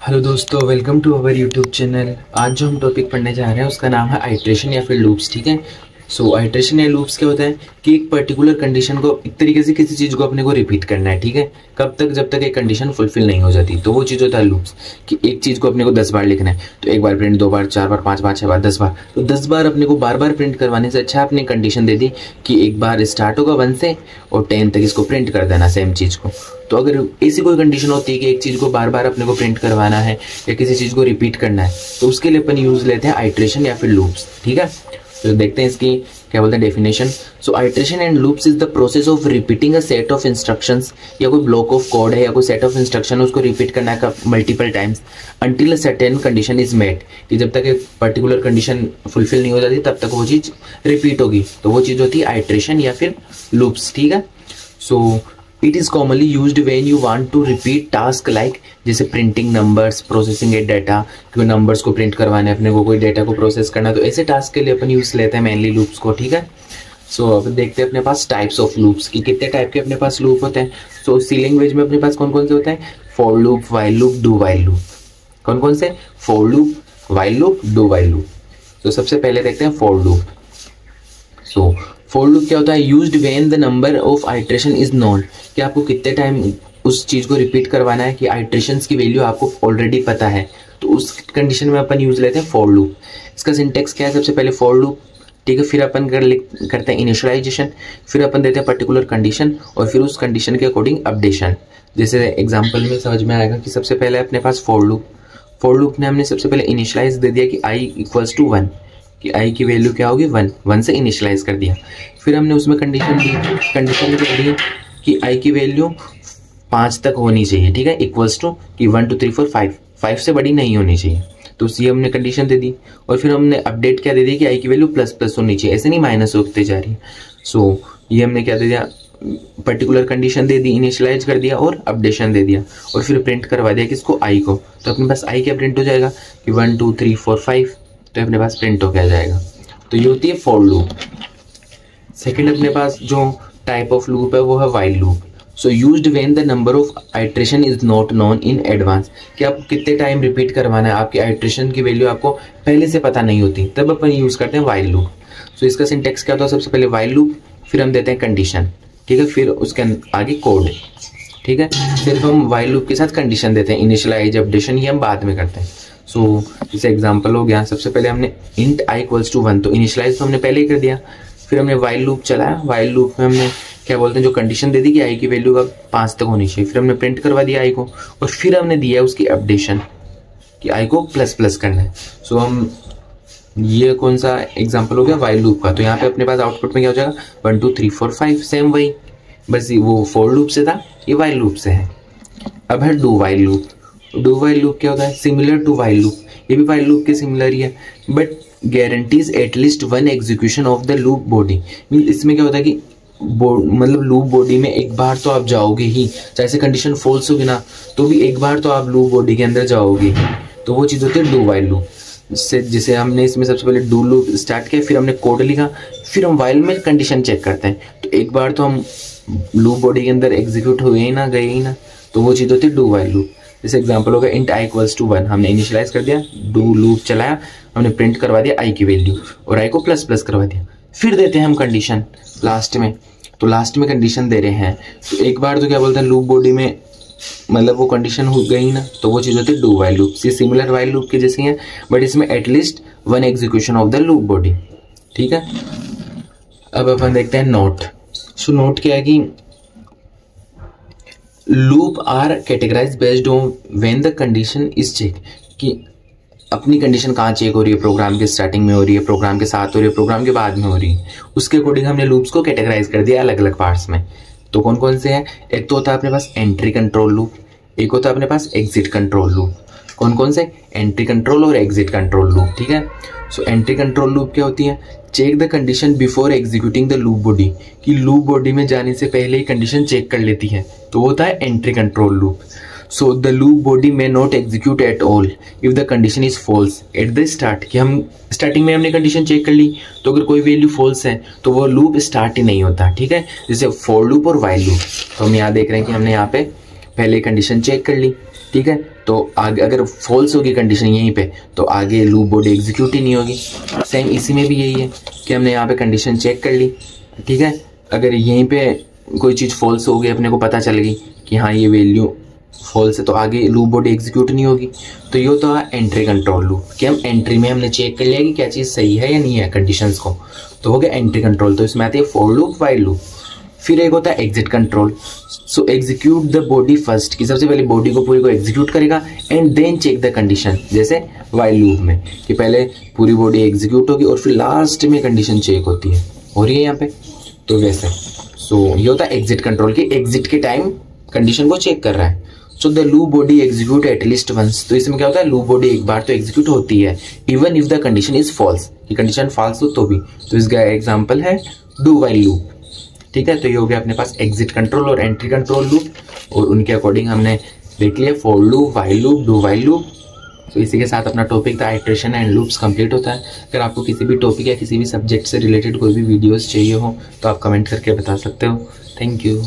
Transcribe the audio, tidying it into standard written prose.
Hello दोस्तों, welcome to our YouTube channel. आज जो हम टॉपिक पढ़ने जा रहे हैं उसका नाम है आइट्रेशन या फिर लूप्स। ठीक है। सो आइट्रेशन या लूप्स क्या होता है कि एक पर्टिकुलर कंडीशन को एक तरीके से किसी चीज़ को अपने को रिपीट करना है। ठीक है। कब तक? जब तक एक कंडीशन फुलफिल नहीं हो जाती, तो वो चीज़ होता है लूप्स। कि एक चीज़ को अपने को 10 बार लिखना है, तो एक बार प्रिंट, 2 बार, 4 बार, 5 बार, 6 बार, 10 बार। तो 10 बार अपने को बार बार प्रिंट करवाने से अच्छा आपने कंडीशन दे दी कि एक बार स्टार्ट होगा 1 से और 10 तक इसको प्रिंट कर देना सेम चीज़ को। तो अगर ऐसी कोई कंडीशन होती है कि एक चीज़ को बार बार अपने को प्रिंट करवाना है या किसी चीज़ को रिपीट करना है, तो उसके लिए अपन यूज लेते हैं आइट्रेशन या फिर लूप्स। ठीक है। तो देखते हैं इसकी क्या बोलते हैं definition. So iteration and loops is the process of repeating a set of instructions, या कोई ब्लॉक ऑफ कोड है या कोई सेट ऑफ इंस्ट्रक्शन उसको रिपीट करना है multiple times until a certain condition is met. कि जब तक एक पर्टिकुलर कंडीशन फुलफिल नहीं हो जाती तब तक वो चीज़ रिपीट होगी, तो वो चीज़ होती है आइट्रेशन या फिर लूप्स। ठीक है। So it is commonly used when you want to repeat task like जैसे printing numbers, processing a data, कोई नंबर्स को प्रिंट करवाने अपने को, कोई डाटा को प्रोसेस करना, तो ऐसे टास्क के लिए अपन यूज लेते हैं मेनली लूप्स को। ठीक है। सो अब देखते हैं अपने पास टाइप्स ऑफ लूप्स कि कितने टाइप के अपने पास लूप होते हैं। सो सी लैंग्वेज में अपने पास कौन कौन से होते हैं? For loop, while loop, do while loop. कौन कौन से? For loop, while loop, do while loop. तो सबसे पहले देखते हैं for loop. So for loop क्या होता है? Used when the number of iteration is known, कि आपको कितने टाइम उस चीज़ को रिपीट करवाना है कि आइट्रेशंस की वैल्यू आपको ऑलरेडी पता है, तो उस कंडीशन में अपन यूज लेते हैं फॉर लूप। इसका सिंटेक्स क्या है? सबसे पहले फॉर लूप, ठीक है, फिर अपन करते हैं इनिशियलाइजेशन, फिर अपन देते हैं पर्टिकुलर कंडीशन और फिर उस कंडीशन के अकॉर्डिंग अपडेशन। जैसे एग्जाम्पल में समझ में आएगा कि सबसे पहले अपने पास फॉर लूप, फॉर लूप ने हमने सबसे पहले इनिशियलाइज दे दिया कि आई इक्वल्स टू 1, कि आई की वैल्यू क्या होगी 1 से इनिशियलाइज कर दिया। फिर हमने उसमें कंडीशन दी कि आई की वैल्यू 5 तक होनी चाहिए। ठीक है। इक्वल्स टू कि 1 2 3 4 5 से बड़ी नहीं होनी चाहिए, तो ये हमने कंडीशन दे दी। और फिर हमने अपडेट क्या दे दी कि आई की वैल्यू प्लस प्लस होनी चाहिए, ऐसे नहीं माइनस होते जा रही है। सो ये हमने क्या दे दिया? पर्टिकुलर कंडीशन दे दी, इनिशियलाइज कर दिया और अपडेशन दे दिया, और फिर प्रिंट करवा दिया किसको? आई को। तो अपने पास आई क्या प्रिंट हो जाएगा कि 1 2 3 4 5, तो अपने पास प्रिंट हो क्या जाएगा। तो ये होती है फॉर लूप। सेकंड अपने पास जो टाइप ऑफ लूप है वो है while loop. So used when the number of iteration is not known in advance, कि आपको कितने टाइम रिपीट करवाना है, आपकी आइट्रेशन की वैल्यू आपको पहले से पता नहीं होती, तब अपन यूज करते हैं व्हाइल लूप। सो इसका सिंटेक्स क्या होता है? सबसे पहले व्हाइल लूप, फिर हम देते हैं कंडीशन, ठीक है, फिर उसके आगे कोड। ठीक है। सिर्फ हम व्हाइल लूप के साथ कंडीशन देते हैं, इनिशियलाइज, अपडेशन ये हम बाद में करते हैं। सो जैसे एग्जांपल हो गया, सबसे पहले हमने इंट आई इक्वल्स टू 1, तो इनिशियलाइज तो हमने पहले ही कर दिया। फिर हमने व्हाइल लूप चलाया, व्हाइल लूप में हमने क्या बोलते हैं जो कंडीशन दे दी कि आई की वैल्यू का 5 तक होनी चाहिए, फिर हमने प्रिंट करवा दिया आई को, और फिर हमने दिया उसकी अपडेशन कि आई को प्लस प्लस करना है। सो हम ये कौन सा एग्जाम्पल हो गया? व्हाइल लूप का। तो यहाँ पे अपने पास आउटपुट में क्या हो जाएगा? 1 2 3 4 5, सेम वही, बस वो फॉर लूप से था, ये व्हाइल लूप से है। अब है do while loop. Do while loop क्या होता है? सिमिलर टू व्हाइल लूप, ये भी व्हाइल लूप के सिमिलर ही है, but guarantees at least 1 execution of the loop body. Mean इसमें क्या होता है कि मतलब लूप बॉडी में एक बार तो आप जाओगे ही, चाहे से कंडीशन फॉल्स होगी ना, तो भी एक बार तो आप लूप बॉडी के अंदर जाओगे ही। तो वो चीज़ होती है डू व्हाइल लूप। जिसे हमने इसमें सबसे पहले डू लूप स्टार्ट किया, फिर हमने कोड लिखा, फिर हम व्हाइल में कंडीशन चेक करते हैं, तो एक बार तो हम लूप बॉडी के अंदर एग्जीक्यूट हुए ही ना, गए ही ना, तो वो चीज़ होती है डू व्हाइल लूप। जैसे एग्जांपल होगा इंट आई इक्वल्स टू 1, हमने इनिशियलाइज कर दिया, डू लूप चलाया, हमने प्रिंट करवा दिया आई की वैल्यू और आई को प्लस प्लस करवा दिया, फिर देते हैं हम कंडीशन लास्ट में। तो लास्ट में कंडीशन दे रहे हैं, तो एक बार तो क्या बोलते हैं लूप बॉडी में मतलब वो कंडीशन हो गई ना, तो वो चीज़ होती है डू व्हाइल लूप। ये सिमिलर व्हाइल लूप के जैसी है, बट इसमें at least 1 execution of the loop body. ठीक है। अब अपन देखते हैं नोट। सो नोट क्या है कि loop are categorize based on when the condition is check, कि अपनी कंडीशन कहाँ चेक हो रही है, प्रोग्राम के स्टार्टिंग में हो रही है, प्रोग्राम के साथ हो रही है, प्रोग्राम के बाद में हो रही है, उसके अकॉर्डिंग हमने लूप्स को कैटेगराइज कर दिया अलग अलग पार्ट्स में। तो कौन कौन से हैं? एक तो होता है अपने पास एंट्री कंट्रोल लूप, एक होता है अपने पास एग्जिट कंट्रोल लूप। कौन कौन से? एंट्री कंट्रोल और एग्जिट कंट्रोल लूप। ठीक है। सो एंट्री कंट्रोल लूप क्या होती है? Check the condition before executing the loop body, कि लूप बॉडी में जाने से पहले ही कंडीशन चेक कर लेती है, तो वो होता है entry control loop. So the loop body में not execute at all if the condition is false at the start, कि हम स्टार्टिंग में हमने कंडीशन चेक कर ली, तो अगर कोई वैल्यू फॉल्स है तो वो लूप स्टार्ट ही नहीं होता। ठीक है। जैसे फॉर लूप और व्हाइल लूप, तो हम यहाँ देख रहे हैं कि हमने यहाँ पे पहले कंडीशन चेक कर ली, ठीक है। तो आगे अगर फॉल्स होगी कंडीशन यहीं पे तो आगे लूप बॉडी एग्जीक्यूट ही नहीं होगी। सेम इसी में भी यही है कि हमने यहाँ पे कंडीशन चेक कर ली, ठीक है। अगर यहीं पे कोई चीज़ फॉल्स हो गई, अपने को पता चल गई कि हाँ ये वैल्यू फॉल्स है, तो आगे लूप बॉडी एग्जीक्यूट नहीं होगी। तो ये होता है एंट्री कंट्रोल लूप, कि हम एंट्री में हमने चेक कर लिया कि क्या चीज़ सही है या नहीं है कंडीशंस को, तो हो गया एंट्री कंट्रोल। तो इसमें आती है फॉर लूप, व्हाइल लूप। फिर एक होता है exit control. So execute the body first, कि सबसे पहले बॉडी को पूरी को एग्जीक्यूट करेगा and then check the condition, जैसे व्हाइल लूप में कि पहले पूरी बॉडी एग्जीक्यूट होगी और फिर लास्ट में कंडीशन चेक होती है, हो रही है यहाँ पे, तो वैसे। सो ये होता है एग्जिट कंट्रोल, की एग्जिट के टाइम कंडीशन को चेक कर रहा है। So the loop body execute at least once, तो इसमें क्या होता है लूप बॉडी एक बार तो एग्जीक्यूट होती है, even if the condition is false, कि कंडीशन फॉल्स हो तो भी। तो इसका एग्जांपल है डू व्हाइल लूप, ठीक है। तो ये हो गया अपने पास एग्जिट कंट्रोल और एंट्री कंट्रोल लूप, और उनके अकॉर्डिंग हमने देख लिया for loop, while loop, do while loop. तो इसी के साथ अपना टॉपिक था आइट्रेशन एंड लूप्स कंप्लीट होता है। अगर आपको किसी भी टॉपिक या किसी भी सब्जेक्ट से रिलेटेड कोई भी वीडियोस चाहिए हो तो आप कमेंट करके बता सकते हो। Thank you.